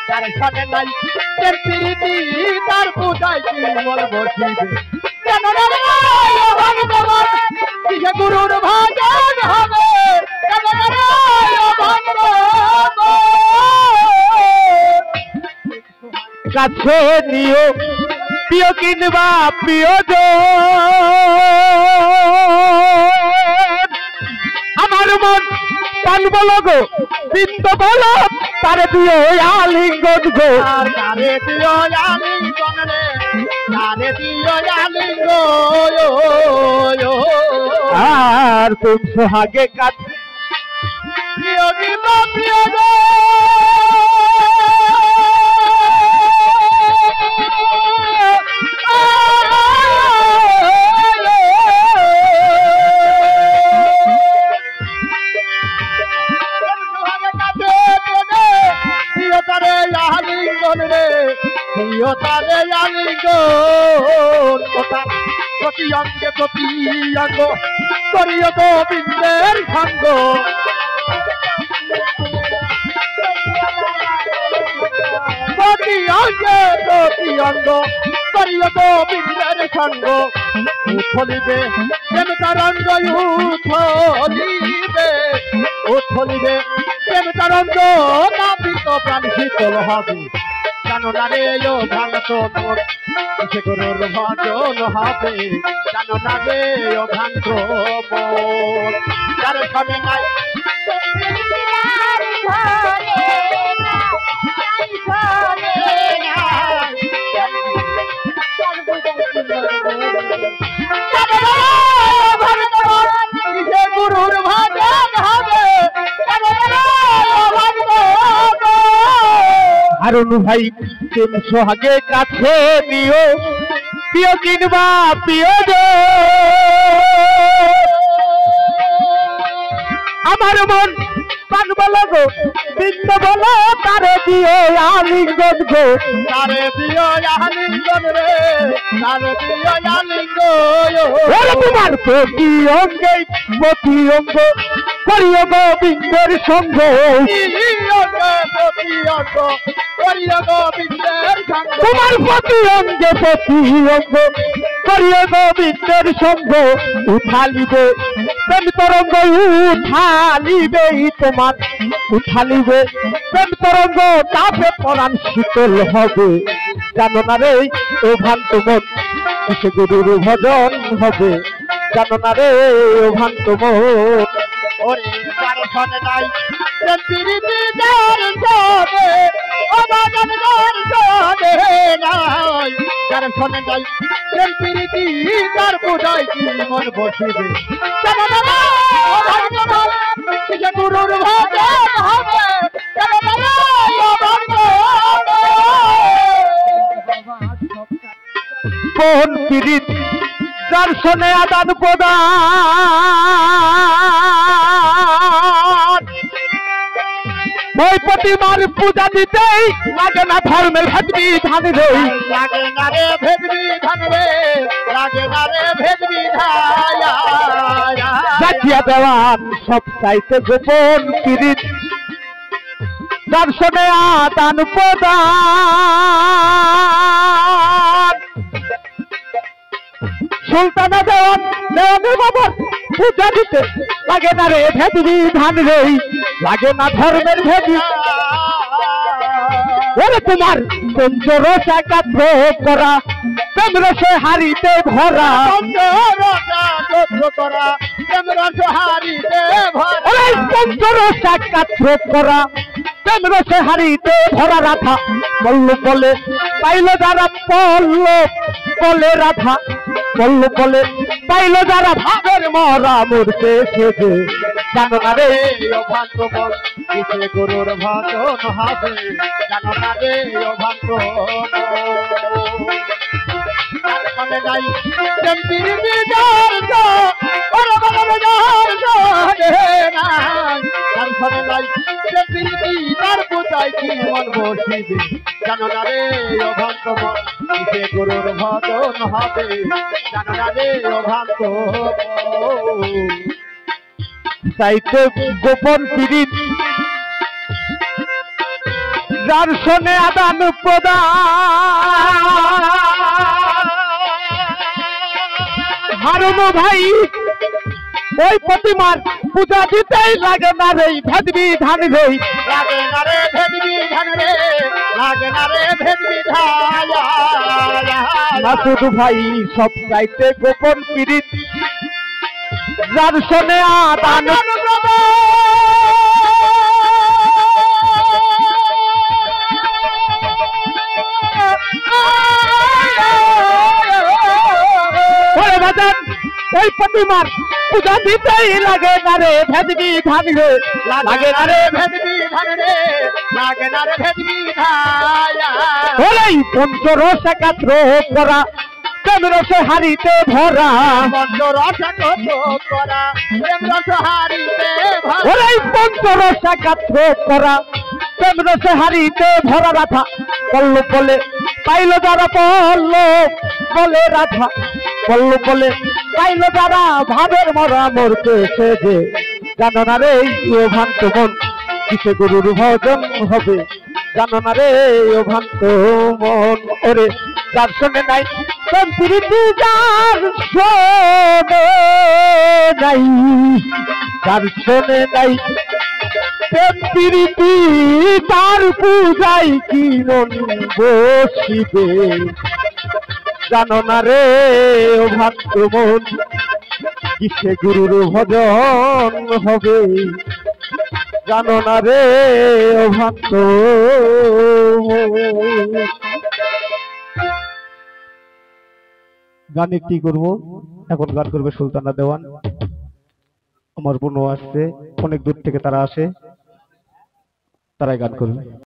তার সাথে নাই প্রেম প্রীতি তার পূজায় কি মন বসিবে কেন রে ভগবান কিসে গুরুর ভজন হবে কেন রে ভগবান কাছে নিও প্রিয় কিনবা প্রিয়জন আমার মন পান বলো গো বিন্দ বলো তারে দিও আলিঙ্গন গো তারে দিও আলিঙ্গন রে তারে দিও আলিঙ্গন আর কোন সোহাগে কাছে প্রিয় কিনবা প্রিয়জন তারে আলিঙ্গন কথা প্রতি অঙ্গে প্রতি অঙ্গ করিও গোবিন্দের সঙ্গ প্রতি অঙ্গে প্রতি অঙ্গ করিও গোবিন্দের সঙ্গ উথলিবে প্রেম তরঙ্গ উথলিবে উথলিবে প্রেম তরঙ্গ নাবিত প্রাণ শীতল হবে জানো না রে ভ্রান্ত মন কিসে গুরুর ভজন হবে জানো না রে ভ্রান্ত মন যার সনে নাই কিসে গুরুর ভজন হবে হারুন ভাই প্রেম সোহাগে কাছে নিও প্রিয় কিনবা প্রিয়জন আমার মন পান বলো গো বিন্দ বলো তারে দিও আলিঙ্গন গো তারে দিও আলিঙ্গন রে তারে দিও আলিঙ্গন তোমার প্রতি অঙ্গে প্রতি অঙ্গ করিও গোবিন্দের সঙ্গ তোমার প্রতি অঙ্গে প্রতি অঙ্গ করিও গোবিন্দের সঙ্গ উঠালিবে প্রেম তরঙ্গ উঠালিবে তোমার উঠালিবে প্রেম তরঙ্গ তাপে পরাণ শীতল হবে জানো না রে ও ভ্রান্ত মন কিসে গুরুর ভজন হবে জানো না রে ও ভ্রান্ত মন ওরে তার সনে নাই প্রেম প্রীতি যার সনে ও ভজন যার সনে নাই তার সনে নাই প্রেম প্রীতি তার পূজায় কি মন বসিবে জানো না রে ও ভগবান কিসে গুরুর ভজন হবে জানো না রে ও ভগবান কোন পীড়িত যার সনে আদান প্রদান ওই প্রতিমার পূজা দিতেই লাগে না ধর্মের ভেদ বিধান রে লাগে না রে ভেদ বিধান রে লাগে না রে ভেদ বিধান জাকিয়া দেওয়ান সব চাইতে গোপন পীড়িত যার সনে আদান প্রদান সুলতানা দেওয়ান দেওয়ানের বাবার পূজা দিতে লাগে না রে ভেদ বিধান রে লাগে না ধর্মের ভেদ ওরে তোমার পঞ্চরস একাত্র করা প্রেম রসে হারিতে ভরা ওরে পঞ্চরস একাত্র করা প্রেম রসে হারিতে ভরা রাধা বল্ল বলে পাইল যারা পল্ল বলে রাধা বল্ল বলে পাইল যারা ভাবের মরা মরতে সেজে জানো না রে অভান্ত বল কিসে গুরুর ভজন হবে জানো না রে অভান্ত মনে নাই প্রেম প্রীতি যার ওরে বাবা যার নাই তার সনে নাই প্রেম প্রীতি তার পূজায় কি মন বসিবে জানো না রে অভান্ত মন কিসে গুরুর ভজন হবে জানো না রে অভান্ত চাইতে গোপন পীড়িত যার শোনে আদান প্রদান হারুন ভাই ওই প্রতিমার পূজা দিতেই লাগে না রে ভেদ বিধান রে লাগে না রে ভেদ বিধান রে লাগে না রে ভেদ বিধান মাসুদ ভাই সব চাইতে গোপন পীড়িত যার শোনে আদান ওই প্রতিমার পূজা দিতেই লাগে না রে ভেদ বিধান রে লাগে না রে ভেদ বিধান রে লাগে না রে ভেদ বিধান ওই পঞ্চরস একাত্র করা প্রেম রসে হারিতে ভরা পঞ্চরস করা প্রেম রস হারিতে ভরা ওই পঞ্চরস একাত্র করা প্রেম রসে হারিতে ভরা রাধা পল্লব বলে পাইল যারা পল্লব বলে রাধা পল্লব বলে পাইল যারা ভাবের মরা মরতে এসে যে জানো না রে ও ভ্রান্ত মন কিসে গুরুর ভজন হবে জানো না রে ও ভ্রান্ত মন ওরে যার শোনে নাই প্রেম প্রীতি যার শোনে নাই যার শোনে নাই প্রেম প্রীতি তার পূজাই কি মন বসিবে জানো না রে ও ভক্ত মন কিসে গুরুর ভজন হবে জানো না রে ও ভক্ত গান একটি করবো এখন গান করবে সুলতানা দেওয়ান আমার বোনও আসছে অনেক দূর থেকে তারা আসে তারাই গান করবে